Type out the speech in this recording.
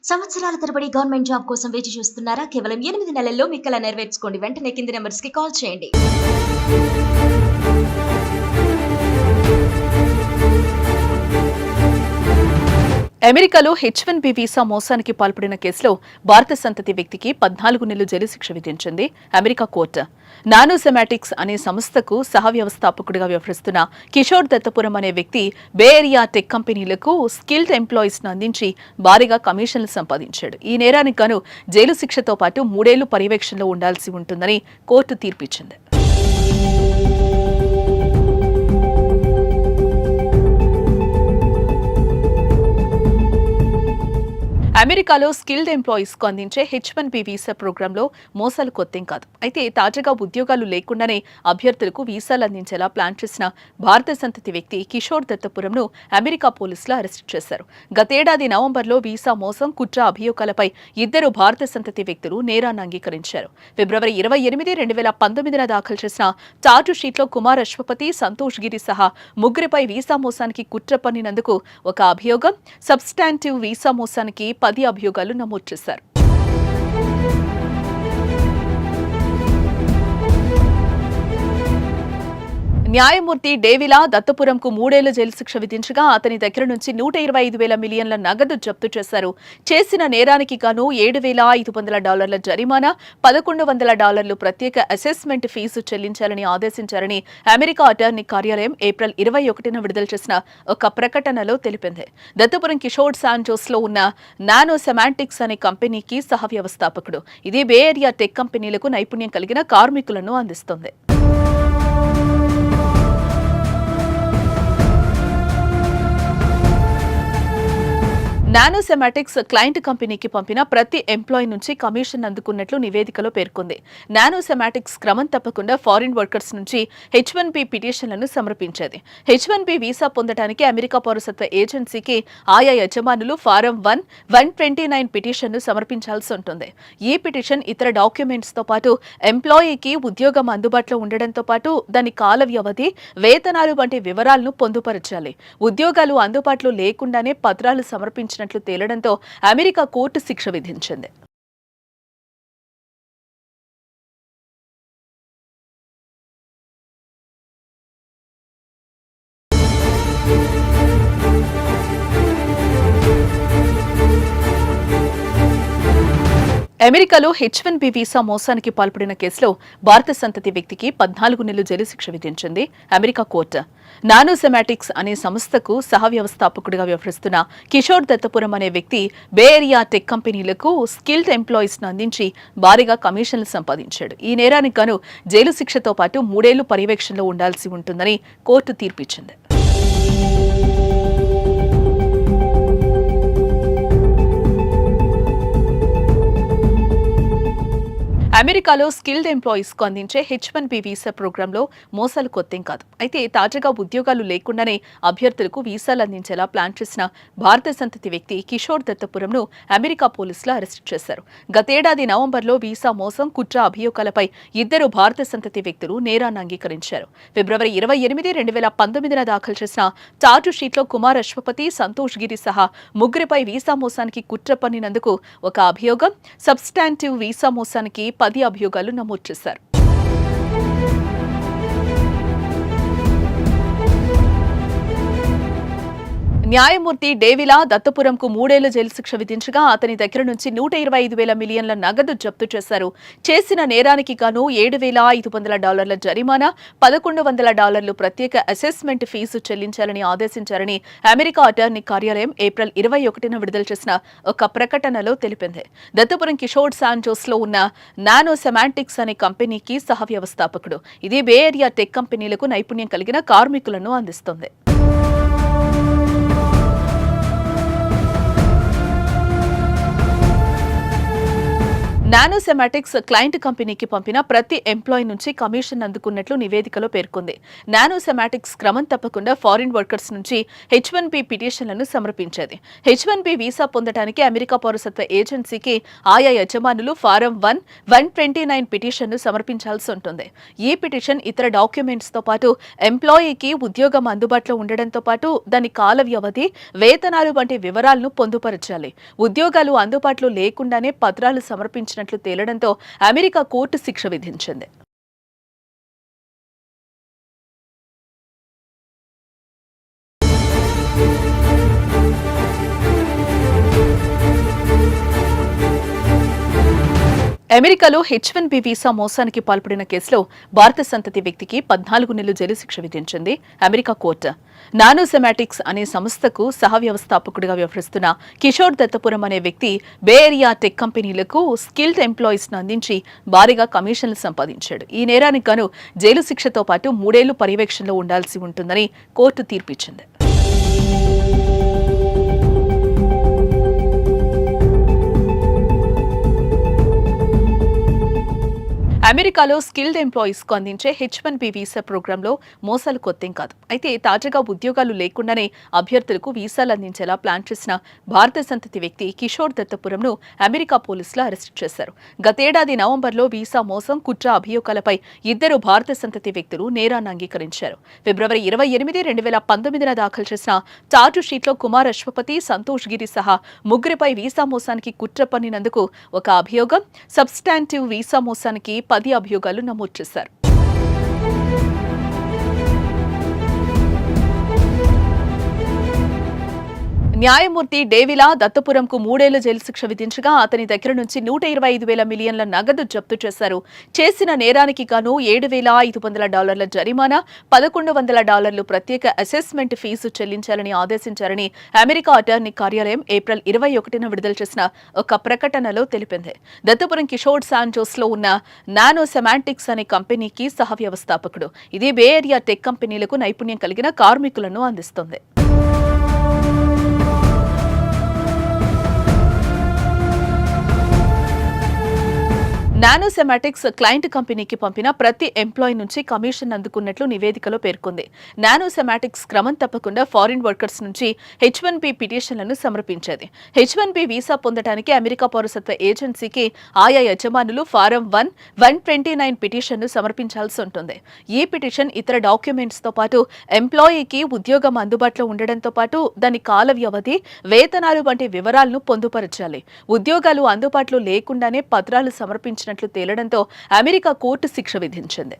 సంవత్సరాల తరబడి government job కోసం వేచి చూస్తున్నారా? కేవలం 8 నెలల్లో మీ కల నెరవేర్చుకోండి. వెంటనే కింది నంబర్స్‌కి కాల్ చేయండి. అమెరికాలో H-1B వీసా మోసానికి పాల్పడిన కేసులో భారత సంతతి వ్యక్తికి 14 నెలలు జైలు శిక్ష విధించింది అమెరికా కోర్టు. నానోసెమాటిక్స్ అనే సంస్థకు సహ వ్యవస్థాపకుడిగా వ్యవహరిస్తున్న కిషోర్ దత్తపురం అనే వ్యక్తి బే ఏరియా టెక్ కంపెనీలకు స్కిల్డ్ ఎంప్లాయీస్ ను అందించి భారీగా కమిషన్లు సంపాదించాడు. ఈ నేరానికి గాను జైలు శిక్షతో పాటు 3 ఏళ్లు పర్యవేక్షణలో ఉండాల్సి ఉంటుందని కోర్టు తీర్పిచ్చింది. అమెరికాలో స్కిల్డ్ ఎంప్లాయీస్ కు అందించే H-1B వీసా ప్రోగ్రాంలో మోసాలు కొత్తేం కాదు. అయితే తాజాగా ఉద్యోగాలు లేకుండానే అభ్యర్థులకు వీసాలు అందించేలా ప్లాన్ చేసిన భారత సంతతి వ్యక్తి కిషోర్ దత్తపురంను అమెరికా పోలీసులు అరెస్టు చేశారు. గతేడాది నవంబర్లో వీసా మోసం, కుట్ర అభియోగాలపై 2 భారత సంతతి వ్యక్తులు నేరాన్ని అంగీకరించారు. ఫిబ్రవరి 28, 2019 దాఖలు చేసిన చార్జ్ షీట్లో కుమార్ అశ్వపతి, సంతోష్ గిరి సహా 3 వీసా మోసానికి కుట్ర పన్నినందుకు ఒక అభియోగం, సబ్స్టాంటివ్ వీసా మోసానికి 10 అభియోగాలు నమోదు చేశారు. న్యాయమూర్తి డేవిలా దత్తపురంకు 3 ఏళ్ల జైలు శిక్ష విధించగా అతని దగ్గర నుంచి 125,000 మిలియన్ల నగదు జప్తు చేశారు. చేసిన నేరానికి గాను $7,500 జరిమానా, $1,100 ప్రత్యేక అసెస్మెంట్ ఫీజు చెల్లించాలని ఆదేశించారని అమెరికా అటార్నీ కార్యాలయం ఏప్రిల్ 21న విడుదల చేసిన ఒక ప్రకటనలో తెలిపింది. దత్తపురం కిషోర్ శాన్ జోస్లో ఉన్న నానోసెమాంటిక్స్ అనే కంపెనీకి సహ వ్యవస్థాపకుడు. ఇది బే ఏరియా టెక్ కంపెనీలకు నైపుణ్యం కలిగిన కార్మికులను అందిస్తుంది. నానోసెమాటిక్స్ క్లయింట్ కంపెనీకి పంపిన ప్రతి ఎంప్లాయీ నుంచి కమిషన్ అందుకున్నట్లు నివేదికలో పేర్కొంది. నానోసెమాటిక్స్ క్రమం తప్పకుండా ఫారిన్ వర్కర్స్ నుంచి H-1B పిటిషన్లను సమర్పించేది. H-1B వీసా పొందడానికి అమెరికా పౌరసత్వ ఏజెన్సీకి ఆయా యజమానులు ఫారం 129 పిటిషన్ను సమర్పించాల్సి ఉంటుంది. ఈ పిటిషన్ ఇతర డాక్యుమెంట్స్ తో పాటు ఎంప్లాయీకి ఉద్యోగం అందుబాటులో ఉండడంతో పాటు దాని కాల వ్యవధి, వేతనాలు వంటి వివరాలను పొందుపరచాలి. ఉద్యోగాలు అందుబాటులో లేకుండానే పత్రాలు సమర్పించిన తేలడంతో అమెరికా కోర్టు శిక్ష విధించింది. అమెరికాలో H-1B వీసా మోసానికి పాల్పడిన కేసులో భారత సంతతి వ్యక్తికి 14 నెలలు జైలు శిక్ష విధించింది అమెరికా కోర్టు. నానోసెమాటిక్స్ అనే సంస్థకు సహ వ్యవస్థాపకుడిగా వ్యవహరిస్తున్న కిషోర్ దత్తపురం అనే వ్యక్తి బే ఏరియా టెక్ కంపెనీలకు స్కిల్డ్ ఎంప్లాయీస్ ను అందించి భారీగా కమిషన్లు సంపాదించాడు. ఈ నేరానికి గాను జైలు శిక్షతో పాటు 3 ఏళ్లు పర్యవేక్షణలో ఉండాల్సి ఉంటుందని కోర్టు తీర్పిచ్చింది. అమెరికాలో స్కిల్డ్ ఎంప్లాయీస్ కు అందించే H-1B వీసా ప్రోగ్రాంలో మోసాలు కొత్తేం కాదు. అయితే తాజాగా ఉద్యోగాలు లేకుండానే అభ్యర్థులకు వీసాలు అందించేలా ప్లాన్ చేసిన భారత సంతతి వ్యక్తి కిషోర్ దత్తపురంను అమెరికా పోలీసులు అరెస్టు చేశారు. గతేడాది నవంబర్లో వీసా మోసం, కుట్ర అభియోగాలపై 2 భారత సంతతి వ్యక్తులు నేరాన్ని అంగీకరించారు. ఫిబ్రవరి 28, 2019 దాఖలు చేసిన చార్జ్ షీట్లో కుమార్ అశ్వపతి, సంతోష్ గిరి సహా 3 వీసా మోసానికి కుట్ర పన్నినందుకు ఒక అభియోగం, సబ్స్టాంటివ్ వీసా మోసానికి 10 అభియోగాలు నమోదు చేశారు. న్యాయమూర్తి డేవిలా దత్తపురంకు 3 ఏళ్ల జైలు శిక్ష విధించగా అతని దగ్గర నుంచి 125,000 మిలియన్ల నగదు జప్తు చేశారు. చేసిన నేరానికి గాను $7,500 జరిమానా, $1,100 ప్రత్యేక అసెస్మెంట్ ఫీజు చెల్లించాలని ఆదేశించారని అమెరికా అటార్నీ కార్యాలయం ఏప్రిల్ 21న విడుదల చేసిన ఒక ప్రకటనలో తెలిపింది. దత్తపురం కిషోర్ శాన్ జోస్లో ఉన్న నానోసెమాంటిక్స్ అనే కంపెనీకి సహ వ్యవస్థాపకుడు. ఇది బే ఏరియా టెక్ కంపెనీలకు నైపుణ్యం కలిగిన కార్మికులను అందిస్తుంది. నానోసెమాటిక్స్ క్లయింట్ కంపెనీకి పంపిన ప్రతి ఎంప్లాయీ నుంచి కమిషన్ అందుకున్నట్లు నివేదికలో పేర్కొంది. నానోసెమాటిక్స్ క్రమం తప్పకుండా ఫారిన్ వర్కర్స్ నుంచి H1B పిటిషన్లను సమర్పించేది. H1B వీసా పొందడానికి అమెరికా పౌరసత్వ ఏజెన్సీకి ఆయా యజమానులు ఫారం 129 పిటిషన్ను సమర్పించాల్సి ఉంటుంది. ఈ పిటిషన్ ఇతర డాక్యుమెంట్స్ తో పాటు ఎంప్లాయీకి ఉద్యోగం అందుబాటులో ఉండడంతో పాటు దాని కాల వ్యవధి, వేతనాలు వంటి వివరాలను పొందుపరచాలి. ఉద్యోగాలు అందుబాటులో లేకుండానే పత్రాలు సమర్పించినట్లు తేలడంతో అమెరికా కోర్టు శిక్ష విధించింది. అమెరికాలో H1B వీసా మోసానికి పాల్పడిన కేసులో భారత సంతతి వ్యక్తికి 14 నెలలు జైలు శిక్ష విధించింది అమెరికా కోర్టు. నానోసెమాటిక్స్ అనే సంస్థకు సహ వ్యవస్థాపకుడిగా వ్యవహరిస్తున్న కిషోర్ దత్తపురం అనే వ్యక్తి బే ఏరియా టెక్ కంపెనీలకు స్కిల్డ్ ఎంప్లాయీస్ ను అందించి భారీగా కమిషన్లు సంపాదించాడు. ఈ నేరానికి గాను జైలు శిక్షతో పాటు 3 ఏళ్లు పర్యవేక్షణలో ఉండాల్సి ఉంటుందని కోర్టు తీర్పిచ్చింది. అమెరికాలో స్కిల్డ్ ఎంప్లాయీస్ కు అందించే H1B వీసా ప్రోగ్రాంలో మోసాలు కొత్తేం కాదు. అయితే తాజాగా ఉద్యోగాలు లేకుండానే అభ్యర్థులకు వీసాలు అందించేలా ప్లాన్ చేసిన భారత సంతతి వ్యక్తి కిషోర్ దత్తపురంను అమెరికా పోలీసులు అరెస్టు చేశారు. గతేడాది నవంబర్లో వీసా మోసం, కుట్ర అభియోగాలపై 2 భారత సంతతి వ్యక్తులు నేరాన్ని అంగీకరించారు. ఫిబ్రవరి 28, 2019 దాఖలు చేసిన ఛార్జ్ షీట్లో కుమార్ అశ్వపతి, సంతోష్ గిరి సహా 3 వీసా మోసానికి కుట్ర పన్నినందుకు ఒక అభియోగం, సబ్స్టాంటివ్ వీసా మోసానికి 10 అభియోగాలు నమోదు చేశారు. న్యాయమూర్తి డేవిలా దత్తపురంకు 3 ఏళ్ల జైలు శిక్ష విధించగా అతని దగ్గర నుంచి 125,000 మిలియన్ల నగదు జప్తు చేశారు. చేసిన నేరానికి గాను $7,500 జరిమానా, $1,100 ప్రత్యేక అసెస్మెంట్ ఫీజు చెల్లించాలని ఆదేశించారని అమెరికా అటార్నీ కార్యాలయం ఏప్రిల్ 21న విడుదల చేసిన ఒక ప్రకటనలో తెలిపింది. దత్తపురం కిషోర్ శాన్ జోస్లో ఉన్న నానోసెమాటిక్స్ అనే కంపెనీకి సహ వ్యవస్థాపకుడు. ఇది బే ఏరియా టెక్ కంపెనీలకు నైపుణ్యం కలిగిన కార్మికులను అందిస్తుంది. నానోసెమాటిక్స్ క్లయింట్ కంపెనీకి పంపిన ప్రతి ఎంప్లాయీ నుంచి కమిషన్ అందుకున్నట్లు నివేదికలో పేర్కొంది. నానోసెమాటిక్స్ క్రమం తప్పకుండా ఫారిన్ వర్కర్స్ నుంచి H1B పిటిషన్లను సమర్పించేది. H1B వీసా పొందడానికి అమెరికా పౌరసత్వ ఏజెన్సీకి ఆయా యజమానులు ఫారం 129 పిటిషన్ను సమర్పించాల్సి ఉంటుంది. ఈ పిటిషన్ ఇతర డాక్యుమెంట్స్ తో పాటు ఎంప్లాయీకి ఉద్యోగం అందుబాటులో ఉండడంతో పాటు దాని కాల వ్యవధి, వేతనాలు వంటి వివరాలను పొందుపరచాలి. ఉద్యోగాలు అందుబాటులో లేకుండానే పత్రాలు సమర్పించిన తేలడంతో అమెరికా కోర్టు శిక్ష విధించింది.